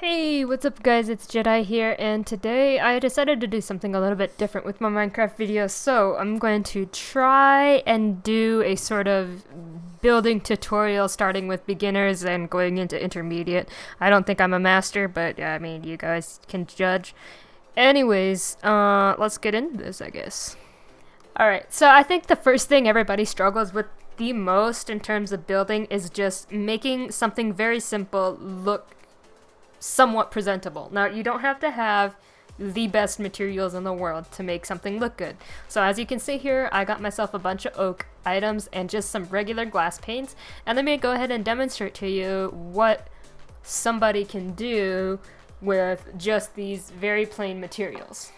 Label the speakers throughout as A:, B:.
A: Hey, what's up guys, it's Jedi here, and today I decided to do something a little bit different with my Minecraft videos. So I'm going to try and do a sort of building tutorial starting with beginners and going into intermediate. I don't think I'm a master, but I mean, you guys can judge. Anyways, let's get into this, I guess. Alright, so I think the first thing everybody struggles with the most in terms of building is just making something very simple look somewhat presentable. Now, you don't have to have the best materials in the world to make something look good. So as you can see here, I got myself a bunch of oak items and just some regular glass panes. And let me go ahead and demonstrate to you what somebody can do with just these very plain materials.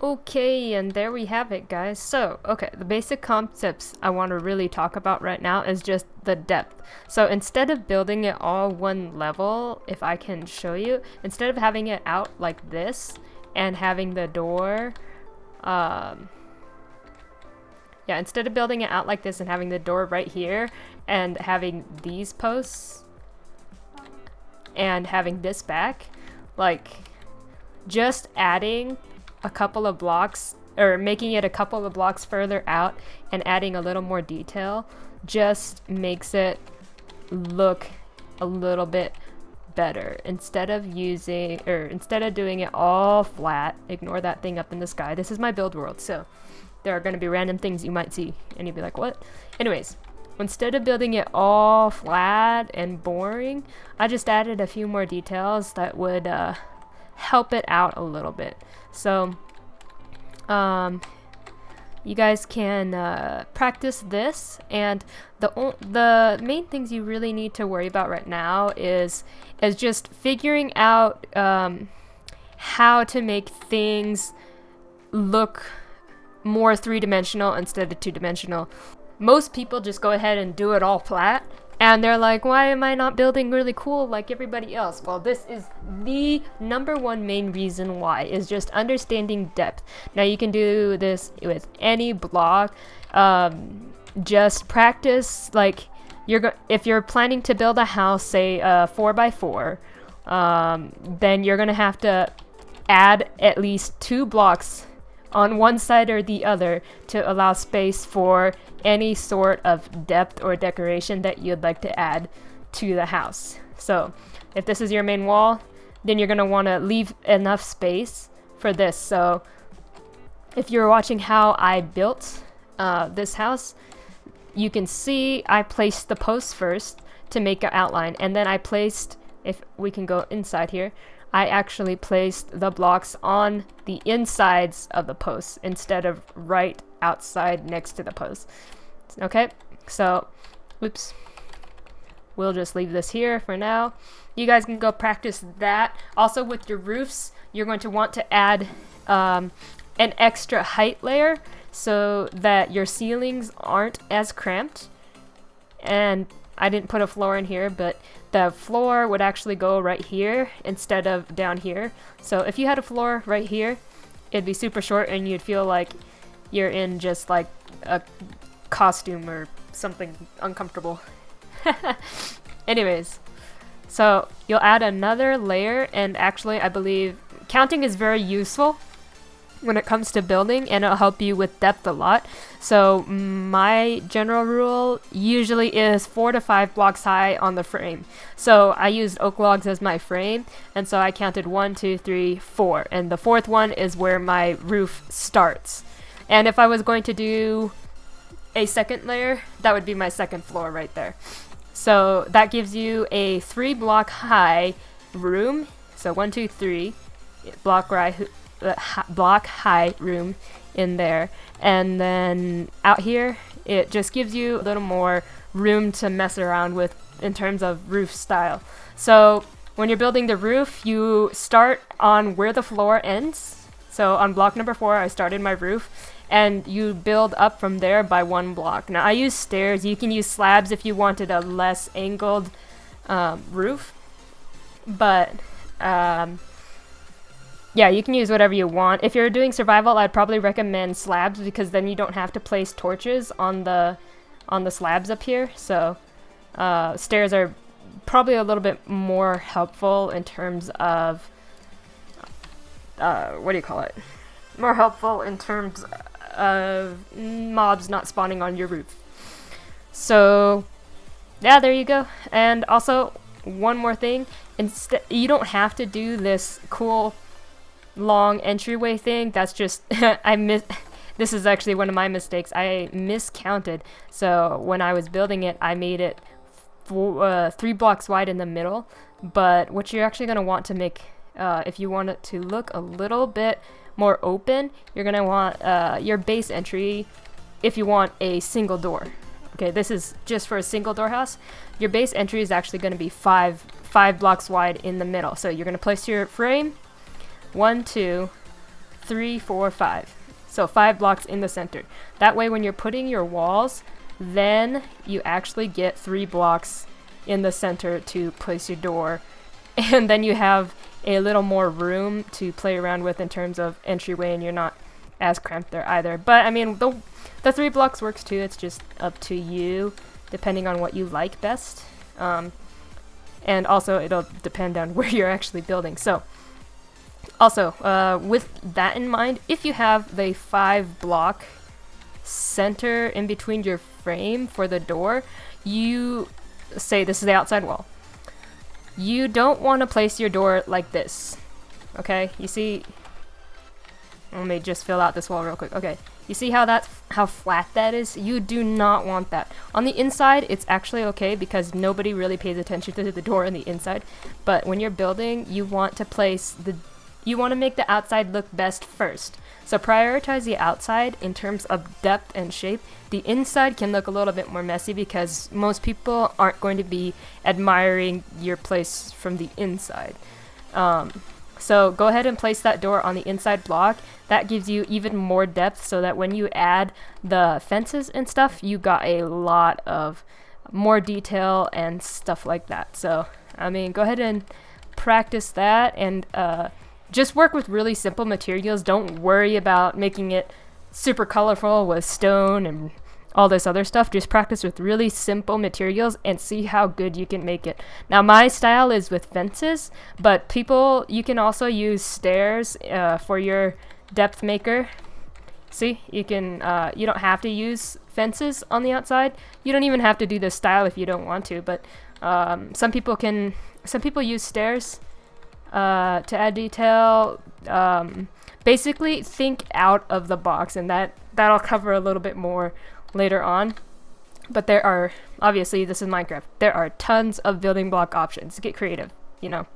A: Okay, and there we have it, guys. So, okay, the basic concepts I want to really talk about right now is just the depth. So instead of building it all one level, if I can show you, instead of having it out like this and having the door, instead of building it out like this and having the door right here and having these posts and having this back, like just adding a couple of blocks or making it a couple of blocks further out and adding a little more detail just makes it look a little bit better. Instead of doing it all flat, ignore that thing up in the sky. This is my build world, so there are going to be random things you might see and you'd be like, what? Anyways, instead of building it all flat and boring, I just added a few more details that would help it out a little bit. So you guys can practice this, and the main things you really need to worry about right now is just figuring out how to make things look more three-dimensional instead of two-dimensional. Most people just go ahead and do it all flat, and they're like, why am I not building really cool like everybody else? Well, this is the #1 main reason why, is just understanding depth. Now, you can do this with any block. Just practice, like, if you're planning to build a house, say 4x4, then you're going to have to add at least 2 blocks on one side or the other to allow space for any sort of depth or decoration that you'd like to add to the house. So if this is your main wall, then you're going to want to leave enough space for this. So if you're watching how I built this house, you can see I placed the posts first to make an outline, and then I placed, if we can go inside here, I actually placed the blocks on the insides of the posts instead of right outside next to the posts. Okay, so, oops. We'll just leave this here for now. You guys can go practice that. Also, with your roofs, you're going to want to add an extra height layer so that your ceilings aren't as cramped. and I didn't put a floor in here, but the floor would actually go right here instead of down here. So if you had a floor right here, it'd be super short and you'd feel like you're in just like a costume or something uncomfortable. Anyways, so you'll add another layer, and actually I believe counting is very useful when it comes to building, and it'll help you with depth a lot. So my general rule usually is 4 to 5 blocks high on the frame. So I used oak logs as my frame, and so I counted 1, 2, 3, 4, and the fourth one is where my roof starts. And if I was going to do a second layer, that would be my second floor right there. So that gives you a 3 block high room. So 1, 2, 3 block high room in there, and then out here it just gives you a little more room to mess around with in terms of roof style. So when you're building the roof, you start on where the floor ends. So on block number 4 I started my roof, and you build up from there by 1 block. Now I use stairs. You can use slabs if you wanted a less angled roof, but yeah, you can use whatever you want. If you're doing survival, I'd probably recommend slabs, because then you don't have to place torches on the slabs up here. So stairs are probably a little bit more helpful in terms of what do you call it? More helpful in terms of mobs not spawning on your roof. So yeah, there you go. And also one more thing, you don't have to do this cool long entryway thing. That's just this is actually one of my mistakes. I miscounted. So when I was building it, I made it 3 blocks wide in the middle. But what you're actually going to want to make, if you want it to look a little bit more open, you're going to want your base entry, if you want a single door. Okay, this is just for a single door house. Your base entry is actually going to be 5 blocks wide in the middle. So you're going to place your frame 1, 2, 3, 4, 5. So 5 blocks in the center. That way when you're putting your walls, then you actually get 3 blocks in the center to place your door. And then you have a little more room to play around with in terms of entryway, and you're not as cramped there either. But I mean, the 3 blocks works too. It's just up to you, depending on what you like best. And also it'll depend on where you're actually building. So also, with that in mind, if you have the 5 block center in between your frame for the door, you say this is the outside wall. You don't want to place your door like this. Okay, you see, let me just fill out this wall real quick. Okay, you see how flat that is? You do not want that. On the inside, it's actually okay because nobody really pays attention to the door on the inside. But when you're building, you want to make the outside look best first. So prioritize the outside in terms of depth and shape. The inside can look a little bit more messy because most people aren't going to be admiring your place from the inside. So go ahead and place that door on the inside block. That gives you even more depth so that when you add the fences and stuff, you got a lot of more detail and stuff like that. So, I mean, go ahead and practice that, and just work with really simple materials. Don't worry about making it super colorful with stone and all this other stuff. Just practice with really simple materials and see how good you can make it. Now my style is with fences, but you can also use stairs for your depth maker. See, you don't have to use fences on the outside. You don't even have to do this style if you don't want to, but some people use stairs to add detail. Basically think out of the box, and that'll cover a little bit more later on. But there are, obviously this is Minecraft, there are tons of building block options. Get creative, you know.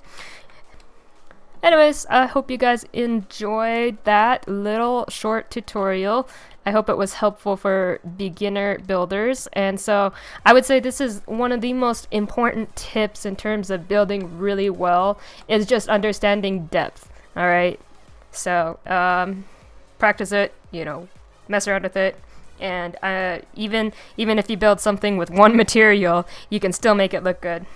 A: Anyways, I hope you guys enjoyed that little short tutorial. I hope it was helpful for beginner builders. And so I would say this is one of the most important tips in terms of building really well, is just understanding depth. All right. So practice it, mess around with it, And even if you build something with one material, you can still make it look good.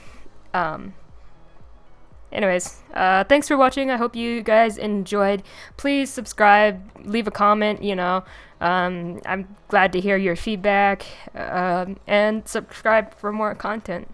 A: Anyways, thanks for watching. I hope you guys enjoyed. Please subscribe, leave a comment, I'm glad to hear your feedback, and subscribe for more content.